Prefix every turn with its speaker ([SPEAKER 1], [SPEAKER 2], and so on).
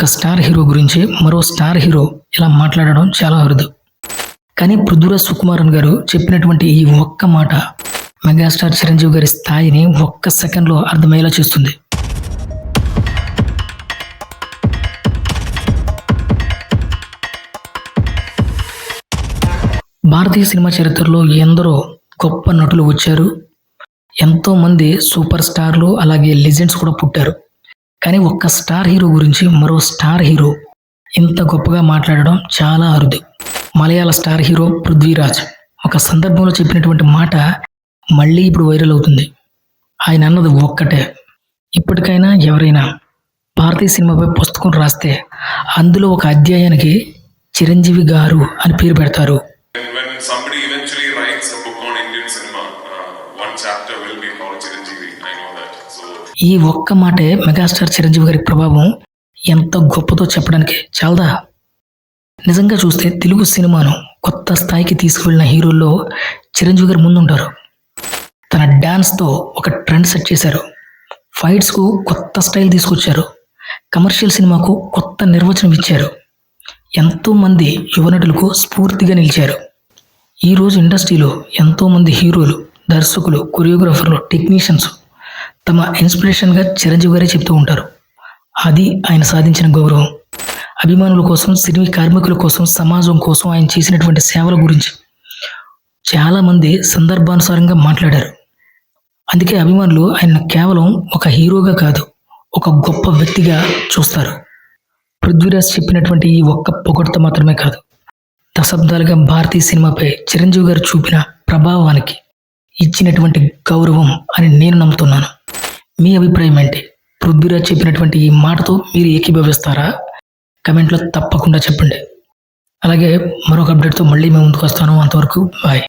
[SPEAKER 1] ఒక star hero గురించి మరో స్టార్ హీరో ఇలా మాట్లాడడం చాలా అరుదు. కానీ పృథ్వీరాజ్ సుకుమారన్ గారు చెప్పినటువంటి ఈ ఒక్క మాట మెగాస్టార్ చిరంజీవి గారి స్థాయిని ఒక్క సెకండ్లో అర్థమయ్యేలా చేస్తుంది. భారతీయ సినిమా చరిత్రలో ఎందరో గొప్ప నటులు వచ్చారు, ఎంతోమంది సూపర్ స్టార్లు అలాగే లెజెండ్స్ కూడా పుట్టారు. కానీ ఒక్క స్టార్ హీరో గురించి మరో స్టార్ హీరో ఇంత గొప్పగా మాట్లాడడం చాలా అరుదు. మలయాళ స్టార్ హీరో పృథ్వీరాజ్ ఒక సందర్భంలో చెప్పినటువంటి మాట మళ్ళీ ఇప్పుడు వైరల్ అవుతుంది. ఆయన అన్నది ఒక్కటే, ఇప్పటికైనా ఎవరైనా భారతీయ సినిమాపై పుస్తకం రాస్తే అందులో ఒక అధ్యాయానికి చిరంజీవి గారు అని పేరు పెడతారు.
[SPEAKER 2] When somebody eventually writes a book on Indian cinema, one chapter will be called Chiranjeevi. I know that. So
[SPEAKER 1] ఈ ఒక్క మాటే మెగాస్టార్ చిరంజీవి గారి ప్రభావం ఎంత గొప్పదో చెప్పడానికి చాలదా? నిజంగా చూస్తే తెలుగు సినిమాను కొత్త స్థాయికి తీసుకువెళ్ళిన హీరోల్లో చిరంజీవి గారు ముందుంటారు. తన డ్యాన్స్తో ఒక ట్రెండ్ సెట్ చేశారు, ఫైట్స్కు కొత్త స్టైల్ తీసుకొచ్చారు, కమర్షియల్ సినిమాకు కొత్త నిర్వచనం ఇచ్చారు, ఎంతోమంది యువనటులకు స్ఫూర్తిగా నిలిచారు. ఈరోజు ఇండస్ట్రీలో ఎంతోమంది హీరోలు, దర్శకులు, కొరియోగ్రాఫర్లు, టెక్నీషియన్స్ తమ ఇన్స్పిరేషన్గా చిరంజీవి గారే చెప్తూ ఉంటారు. అది ఆయన సాధించిన గౌరవం. అభిమానుల కోసం, సినీ కార్మికుల కోసం, సమాజం కోసం ఆయన చేసినటువంటి సేవల గురించి చాలామంది సందర్భానుసారంగా మాట్లాడారు. అందుకే అభిమానులు ఆయన కేవలం ఒక హీరోగా కాదు, ఒక గొప్ప వ్యక్తిగా చూస్తారు. పృథ్వీరాజ్ చెప్పినటువంటి ఈ ఒక్క పొగడ్త మాత్రమే కాదు, దశాబ్దాలుగా భారతీయ సినిమాపై చిరంజీవి గారు చూపిన ప్రభావానికి ఇచ్చినటువంటి గౌరవం అని నేను నమ్ముతున్నాను. మీ అభిప్రాయం ఏంటి? పృథ్వీరాజ్ చెప్పినటువంటి ఈ మాటతో మీరు ఏకీభవిస్తారా? కమెంట్లో తప్పకుండా చెప్పండి. అలాగే మరొక అప్డేట్తో మళ్ళీ మేము ముందుకు వస్తాను. అంతవరకు బాయ్.